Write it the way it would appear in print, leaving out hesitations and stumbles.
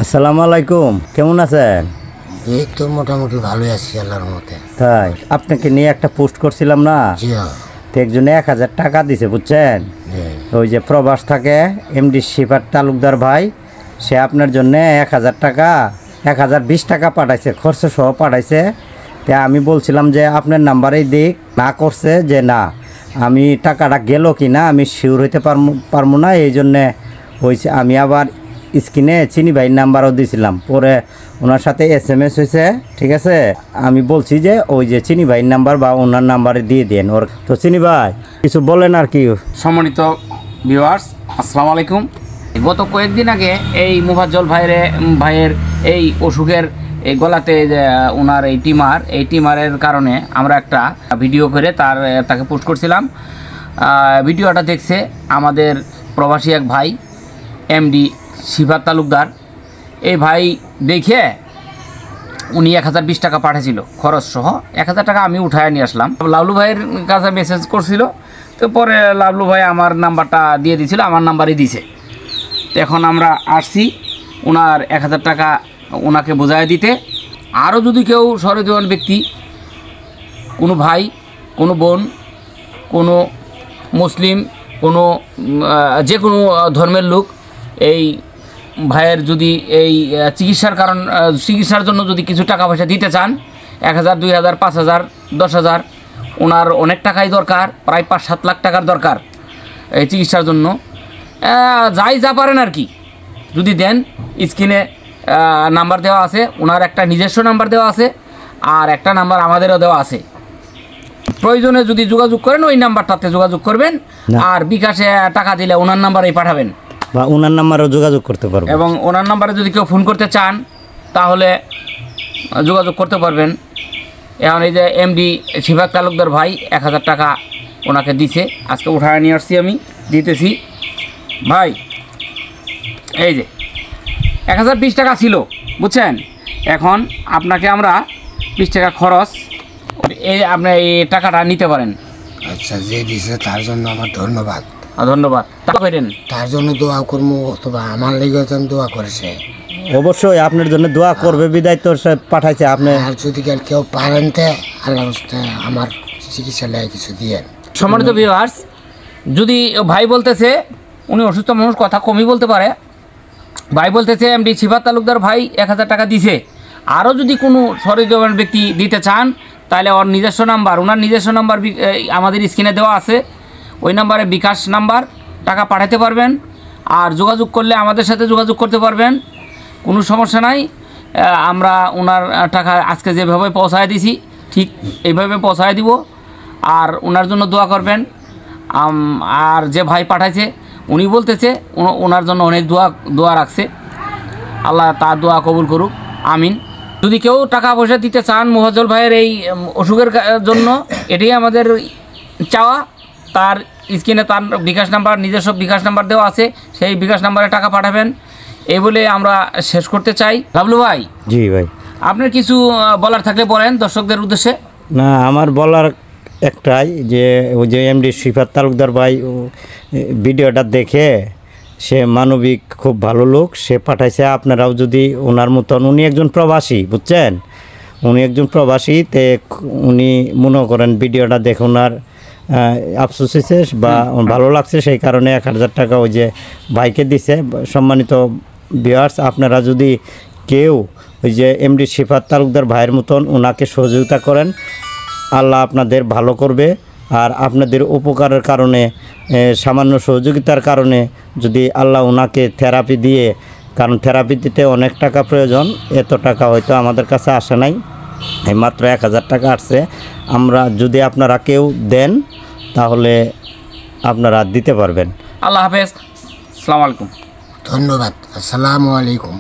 আসসালামু আলাইকুম, কেমন আছেন? এই তো মোটামুটি ভালোই আছি আল্লাহর মতে। তাই আপনাকে নিয়ে একটা পোস্ট করছিলাম না, তো একজনে 1000 টাকা দিছে বুঝছেন। ওই যে প্রবাস থাকে এমডি শিফাত তালুকদার ভাই, সে আপনার জন্য 1000 টাকা 1020 টাকা পাঠাইছে, খরচ সহ পাঠাইছে। তা আমি বলছিলাম যে আপনার নাম্বারেই দিক, না করছে যে না আমি টাকাটা গেল কি না আমি শিওর হইতে পারবো না, এই জন্যে হয়েছে। আমি আবার স্ক্রিনে চিনি ভাইয়ের নাম্বারও দিয়েছিলাম, পরে ওনার সাথে SMS হয়েছে, ঠিক আছে। আমি বলছি যে ওই যে চিনি ভাইয়ের নাম্বার বা ওনার নাম্বারে দিয়ে দেন ওর। তো চিনি ভাই কিছু বলেন আর কি। সম্মানিত ভিউয়ার্স, আসসালামু আলাইকুম। গত কয়েকদিন আগে এই মুফাজ্জল ভাইয়ের এই অসুখের এই গলাতে ওনার এই টিমারের কারণে আমরা একটা ভিডিও করে তাকে পোস্ট করছিলাম। ভিডিওটা দেখছে আমাদের প্রবাসী এক ভাই এমডি শিফাত তালুকদার। এই ভাই দেখে উনি 1020 টাকা পাঠিয়েছিল খরচ সহ। 1000 টাকা আমি উঠায় নিয়ে আসলাম। লাভলু ভাইয়ের কাছে মেসেজ করছিল, তো পরে লাভলু ভাই আমার নাম্বারটা দিয়ে দিয়েছিল, আমার নাম্বারই দিছে। তো এখন আমরা আসছি ওনার 1000 টাকা ওনাকে বোঝায় দিতে। আরও যদি কেউ সহৃদয়বান ব্যক্তি, কোনো ভাই, কোনো বোন, কোনো মুসলিম, কোনো যে কোনো ধর্মের লোক এই ভাইয়ের যদি এই চিকিৎসার জন্য যদি কিছু টাকা পয়সা দিতে চান, 1000, 2000, 5000, 10000, ওনার অনেক টাকাই দরকার, প্রায় 5-7 লাখ টাকার দরকার এই চিকিৎসার জন্য। যাই যা পারেন আর কি যদি দেন। স্ক্রিনে নাম্বার দেওয়া আছে, ওনার একটা নিজস্ব নাম্বার দেওয়া আছে, আর একটা নাম্বার আমাদেরও দেওয়া আছে। প্রয়োজনে যদি যোগাযোগ করেন ওই নাম্বারটাতে যোগাযোগ করবেন, আর বিকাশে টাকা দিলে ওনার নাম্বারেই পাঠাবেন বা ওনার নাম্বারেও যোগাযোগ করতে পারবেন। এবং ওনার নাম্বারে যদি কেউ ফোন করতে চান তাহলে যোগাযোগ করতে পারবেন। এখন এই যে এমডি শিফাত তালুকদার ভাই 1000 টাকা ওনাকে দিছে, আজকে উঠায় নিয়ে আসছি, আমি দিতেছি ভাই। এই যে 1020 টাকা ছিল বুঝছেন। এখন আপনাকে আমরা 20 টাকা খরচ, এই আপনি এই টাকাটা নিতে পারেন। আচ্ছা, যে দিছে তার জন্য আমার ধন্যবাদ। ধন্যবাদ। তার জন্য দোয়া করবো, অথবা আমার লেগে দোয়া করেছে। অবশ্যই আপনার জন্য দোয়া করবে, বিদায় তো সে পাঠাইছে আপনি। আর যদি কেউ পারেন তে আল্লাহ আমার চিকিৎসা লেগে কিছু দিয়ে। সম্মানিত ভিউয়ার্স, যদি ভাই বলতেছে উনি অসুস্থ মানুষ, কথা কমই বলতে পারে, ভাই বলতেছে এমডি শিফাত তালুকদার ভাই 1000 টাকা দিছে। আরও যদি কোনো সহৃদয়বান ব্যক্তি দিতে চান তাহলে ওর নিজস্ব নাম্বার, ওনার নিজস্ব নাম্বার আমাদের স্ক্রিনে দেওয়া আছে, ওই নাম্বারে বিকাশ নাম্বার, টাকা পাঠাতে পারবেন। আর যোগাযোগ করলে আমাদের সাথে যোগাযোগ করতে পারবেন, কোনো সমস্যা নাই। আমরা ওনার টাকা আজকে যেভাবে পৌঁছায় দিছি ঠিক এইভাবে পৌঁছায় দিব। আর ওনার জন্য দোয়া করবেন। আর যে ভাই পাঠাইছে উনি বলতেছে ওনার জন্য অনেক দোয়া রাখছে, আল্লাহ তার দোয়া কবুল করুক, আমিন। যদি কেউ টাকা পয়সা দিতে চান মুফাজ্জল ভাইয়ের এই অসুখের জন্য, এটাই আমাদের চাওয়া। তার স্ক্রিনে তার বিকাশ নাম্বার, নিজস্ব বিকাশ নাম্বার দেওয়া আছে, সেই বিকাশ নাম্বারে টাকা পাঠাবেন। এই বলে আমরা শেষ করতে চাই। লাভলু ভাই। জি ভাই, আপনার কিছু বলার থাকলে বলেন দর্শকদের উদ্দেশ্যে। না, আমার বলার একটাই যে ওই যে এমডি শিফাত তালুকদার ভাই ভিডিওটা দেখে সে মানবিক খুব ভালো লোক, সে পাঠাইছে। আপনারাও যদি ওনার মতন, উনি একজন প্রবাসী বুঝছেন, উনি একজন প্রবাসী, তে উনি মনে করেন ভিডিওটা দেখে ওনার আফসোস হয়েছে বা ভালো লাগছে, সেই কারণে 1000 টাকা ওই যে ভাইকে দিছে। সম্মানিত ভিউয়ার্স, আপনারা যদি কেউ ওই যে এমডি শিফাত তালুকদার ভাইয়ের মতন ওনাকে সহযোগিতা করেন, আল্লাহ আপনাদের ভালো করবে। আর আপনাদের উপকারের কারণে, সামান্য সহযোগিতার কারণে যদি আল্লাহ ওনাকে থেরাপি দিয়ে, কারণ থেরাপি দিতে অনেক টাকা প্রয়োজন, এত টাকা হয়তো আমাদের কাছে আসে নাই, মাত্র 1000 টাকা আসছে। আমরা যদি আপনারা কেউ দেন তাহলে আপনারা দিতে পারবেন। আল্লাহ হাফেজ, আসসালামু আলাইকুম। ধন্যবাদ, আসসালামু আলাইকুম।